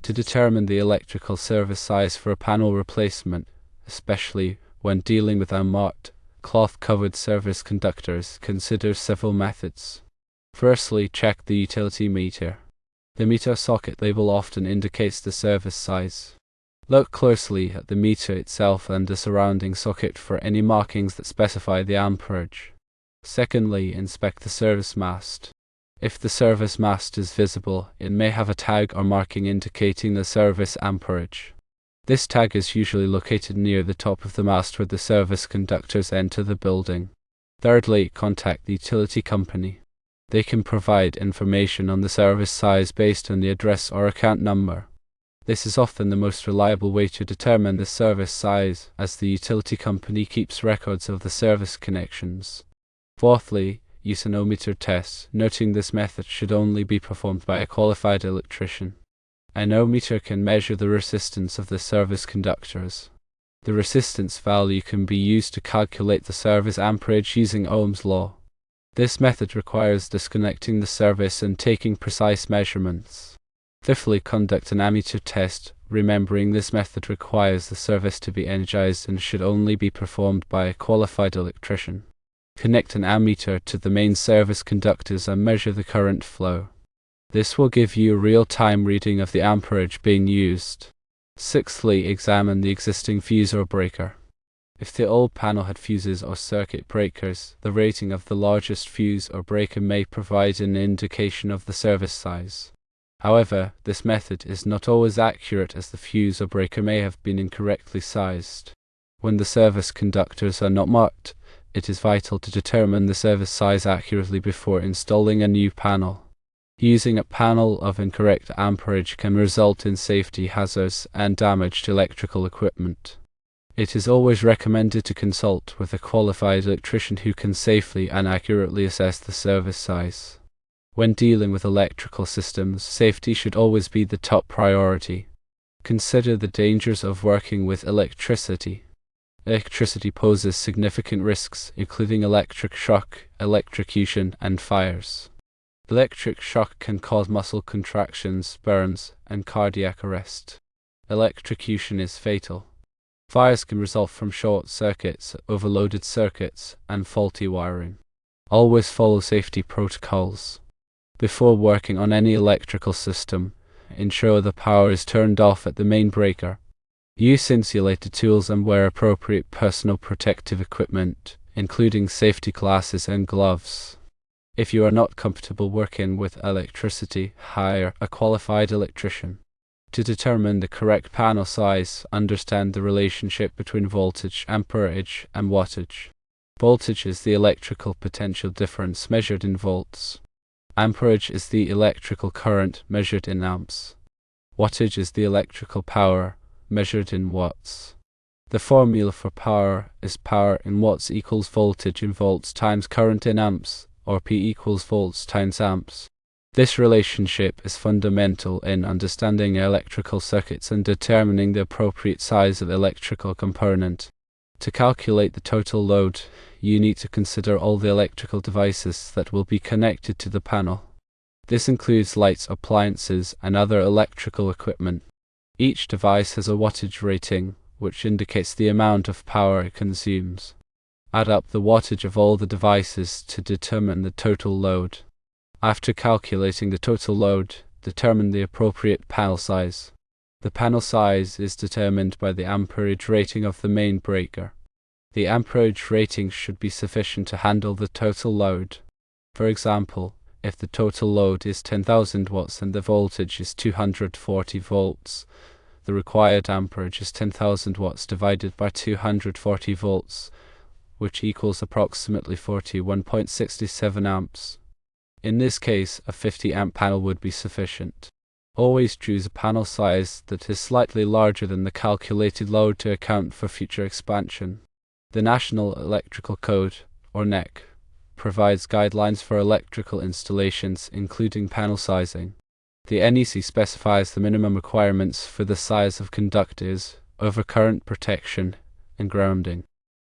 To determine the electrical service size for a panel replacement, especially when dealing with unmarked, cloth-covered service conductors, consider several methods. Firstly, check the utility meter. The meter socket label often indicates the service size. Look closely at the meter itself and the surrounding socket for any markings that specify the amperage. Secondly, inspect the service mast. If the service mast is visible, it may have a tag or marking indicating the service amperage. This tag is usually located near the top of the mast where the service conductors enter the building. Thirdly, contact the utility company. They can provide information on the service size based on the address or account number. This is often the most reliable way to determine the service size, as the utility company keeps records of the service connections. Fourthly, use an ohmmeter test, noting this method should only be performed by a qualified electrician. An ohmmeter can measure the resistance of the service conductors. The resistance value can be used to calculate the service amperage using Ohm's law. This method requires disconnecting the service and taking precise measurements. Fifthly, conduct an ammeter test, remembering this method requires the service to be energized and should only be performed by a qualified electrician. Connect an ammeter to the main service conductors and measure the current flow. This will give you a real-time reading of the amperage being used. Sixthly, examine the existing fuse or breaker. If the old panel had fuses or circuit breakers, the rating of the largest fuse or breaker may provide an indication of the service size. However, this method is not always accurate as the fuse or breaker may have been incorrectly sized. When the service conductors are not marked, it is vital to determine the service size accurately before installing a new panel. Using a panel of incorrect amperage can result in safety hazards and damage to electrical equipment. It is always recommended to consult with a qualified electrician who can safely and accurately assess the service size. When dealing with electrical systems, safety should always be the top priority. Consider the dangers of working with electricity. Electricity poses significant risks, including electric shock, electrocution, and fires. Electric shock can cause muscle contractions, burns, and cardiac arrest. Electrocution is fatal. Fires can result from short circuits, overloaded circuits, and faulty wiring. Always follow safety protocols. Before working on any electrical system, ensure the power is turned off at the main breaker. Use insulated tools and wear appropriate personal protective equipment, including safety glasses and gloves. If you are not comfortable working with electricity, hire a qualified electrician. To determine the correct panel size, understand the relationship between voltage, amperage, and wattage. Voltage is the electrical potential difference measured in volts. Amperage is the electrical current measured in amps. Wattage is the electrical power measured in watts. The formula for power is power in watts equals voltage in volts times current in amps, or P equals volts times amps. This relationship is fundamental in understanding electrical circuits and determining the appropriate size of the electrical component. To calculate the total load, you need to consider all the electrical devices that will be connected to the panel. This includes lights, appliances, and other electrical equipment. Each device has a wattage rating, which indicates the amount of power it consumes. Add up the wattage of all the devices to determine the total load. After calculating the total load, determine the appropriate panel size. The panel size is determined by the amperage rating of the main breaker. The amperage rating should be sufficient to handle the total load. For example, if the total load is 10,000 watts and the voltage is 240 volts, the required amperage is 10,000 watts divided by 240 volts, which equals approximately 41.67 amps. In this case, a 50 amp panel would be sufficient. Always choose a panel size that is slightly larger than the calculated load to account for future expansion. The National Electrical Code, or NEC, provides guidelines for electrical installations, including panel sizing. The NEC specifies the minimum requirements for the size of conductors, overcurrent protection, and grounding.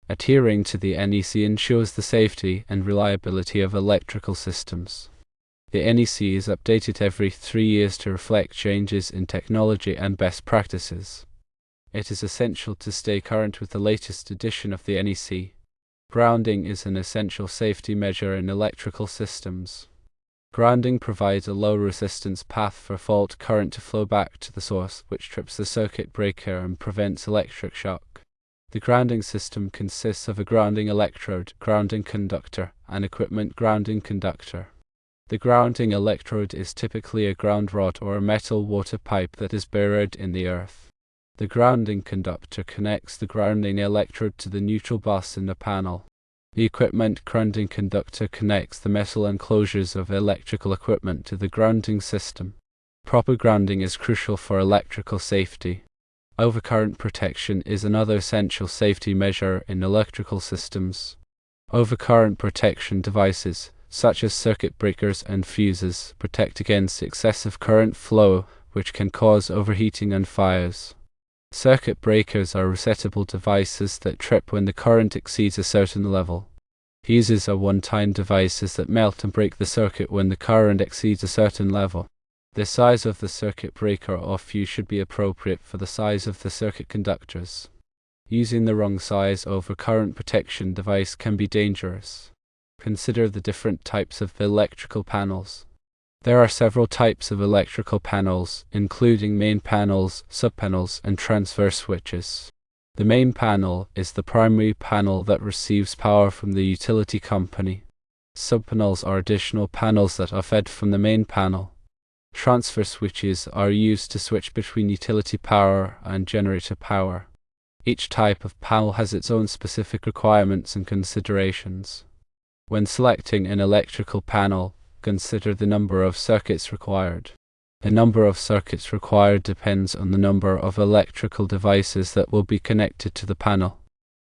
Adhering to the NEC ensures the safety and reliability of electrical systems. The NEC is updated every 3 years to reflect changes in technology and best practices. It is essential to stay current with the latest edition of the NEC. Grounding is an essential safety measure in electrical systems. Grounding provides a low-resistance path for fault current to flow back to the source, which trips the circuit breaker and prevents electric shock. The grounding system consists of a grounding electrode, grounding conductor, and equipment grounding conductor. The grounding electrode is typically a ground rod or a metal water pipe that is buried in the earth. The grounding conductor connects the grounding electrode to the neutral bus in the panel. The equipment grounding conductor connects the metal enclosures of electrical equipment to the grounding system. Proper grounding is crucial for electrical safety. Overcurrent protection is another essential safety measure in electrical systems. Overcurrent protection devices, such as circuit breakers and fuses, protect against excessive current flow, which can cause overheating and fires. Circuit breakers are resettable devices that trip when the current exceeds a certain level. Fuses are one-time devices that melt and break the circuit when the current exceeds a certain level. The size of the circuit breaker or fuse should be appropriate for the size of the circuit conductors. Using the wrong size overcurrent protection device can be dangerous. Consider the different types of electrical panels. There are several types of electrical panels, including main panels, subpanels, and transfer switches. The main panel is the primary panel that receives power from the utility company. Subpanels are additional panels that are fed from the main panel. Transfer switches are used to switch between utility power and generator power. Each type of panel has its own specific requirements and considerations. When selecting an electrical panel, consider the number of circuits required. The number of circuits required depends on the number of electrical devices that will be connected to the panel.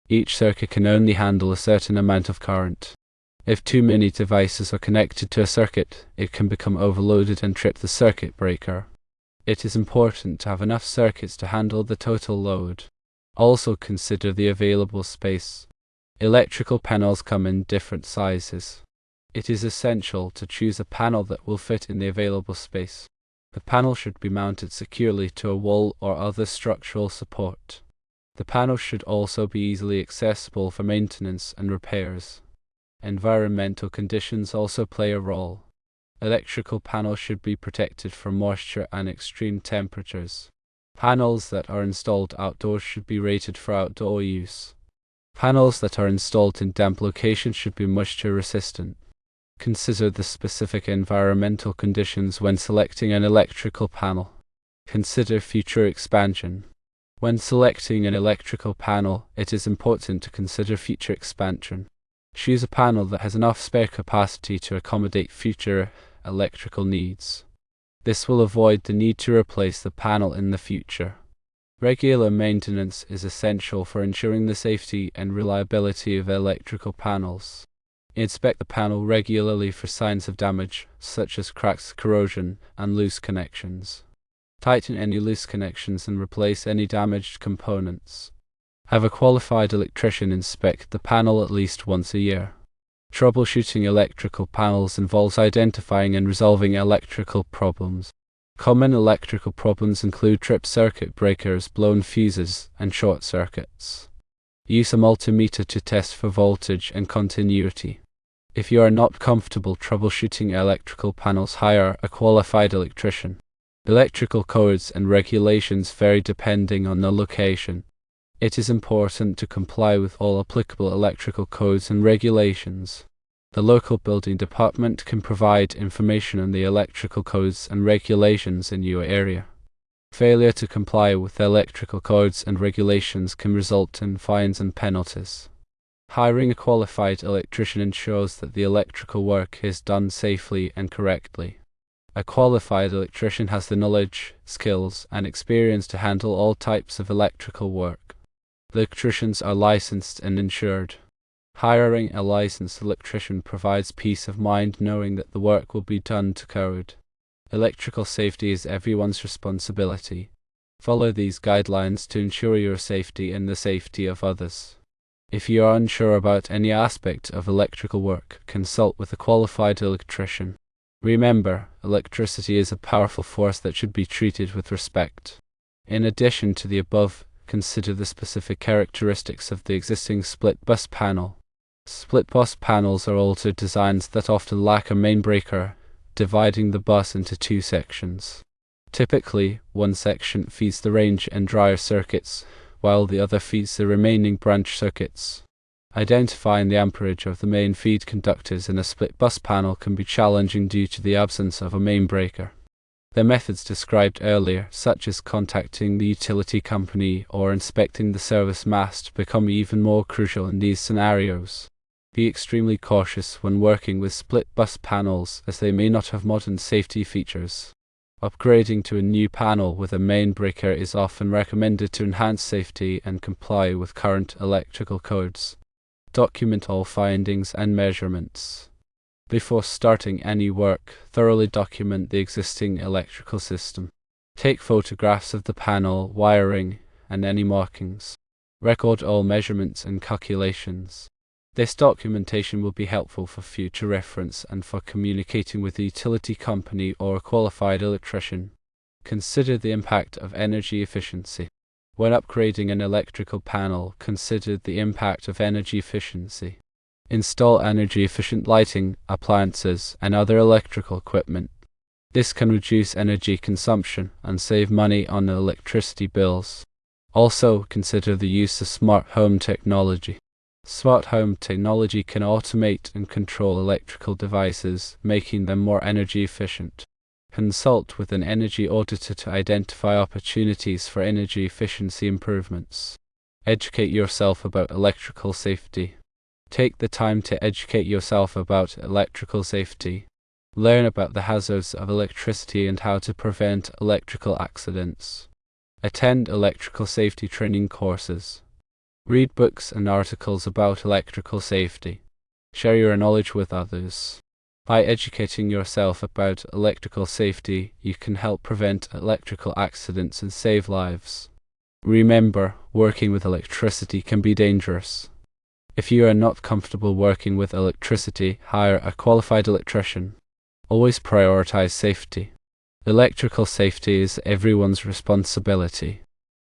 Each circuit can only handle a certain amount of current. If too many devices are connected to a circuit, it can become overloaded and trip the circuit breaker. It is important to have enough circuits to handle the total load. Also consider the available space. Electrical panels come in different sizes. It is essential to choose a panel that will fit in the available space. The panel should be mounted securely to a wall or other structural support. The panel should also be easily accessible for maintenance and repairs. Environmental conditions also play a role. Electrical panels should be protected from moisture and extreme temperatures. Panels that are installed outdoors should be rated for outdoor use. Panels that are installed in damp locations should be moisture resistant. Consider the specific environmental conditions when selecting an electrical panel. Consider future expansion. When selecting an electrical panel, it is important to consider future expansion. Choose a panel that has enough spare capacity to accommodate future electrical needs. This will avoid the need to replace the panel in the future. Regular maintenance is essential for ensuring the safety and reliability of electrical panels. Inspect the panel regularly for signs of damage, such as cracks, corrosion, and loose connections. Tighten any loose connections and replace any damaged components. Have a qualified electrician inspect the panel at least once a year. Troubleshooting electrical panels involves identifying and resolving electrical problems. Common electrical problems include tripped circuit breakers, blown fuses, and short circuits. Use a multimeter to test for voltage and continuity. If you are not comfortable troubleshooting electrical panels, hire a qualified electrician. Electrical codes and regulations vary depending on the location. It is important to comply with all applicable electrical codes and regulations. The local building department can provide information on the electrical codes and regulations in your area. Failure to comply with electrical codes and regulations can result in fines and penalties. Hiring a qualified electrician ensures that the electrical work is done safely and correctly. A qualified electrician has the knowledge, skills, and experience to handle all types of electrical work. Electricians are licensed and insured. Hiring a licensed electrician provides peace of mind knowing that the work will be done to code. Electrical safety is everyone's responsibility. Follow these guidelines to ensure your safety and the safety of others. If you are unsure about any aspect of electrical work, consult with a qualified electrician. Remember, electricity is a powerful force that should be treated with respect. In addition to the above, consider the specific characteristics of the existing split bus panel. Split bus panels are altered designs that often lack a main breaker, dividing the bus into two sections. Typically, one section feeds the range and dryer circuits, while the other feeds the remaining branch circuits. Identifying the amperage of the main feed conductors in a split bus panel can be challenging due to the absence of a main breaker. The methods described earlier, such as contacting the utility company or inspecting the service mast, become even more crucial in these scenarios. Be extremely cautious when working with split bus panels, as they may not have modern safety features. Upgrading to a new panel with a main breaker is often recommended to enhance safety and comply with current electrical codes. Document all findings and measurements. Before starting any work, thoroughly document the existing electrical system. Take photographs of the panel, wiring, and any markings. Record all measurements and calculations. This documentation will be helpful for future reference and for communicating with the utility company or a qualified electrician. Consider the impact of energy efficiency. When upgrading an electrical panel, consider the impact of energy efficiency. Install energy-efficient lighting, appliances, and other electrical equipment. This can reduce energy consumption and save money on electricity bills. Also, consider the use of smart home technology. Smart home technology can automate and control electrical devices, making them more energy efficient. Consult with an energy auditor to identify opportunities for energy efficiency improvements. Educate yourself about electrical safety. Take the time to educate yourself about electrical safety. Learn about the hazards of electricity and how to prevent electrical accidents. Attend electrical safety training courses. Read books and articles about electrical safety. Share your knowledge with others. By educating yourself about electrical safety, you can help prevent electrical accidents and save lives. Remember, working with electricity can be dangerous. If you are not comfortable working with electricity, hire a qualified electrician. Always prioritize safety. Electrical safety is everyone's responsibility.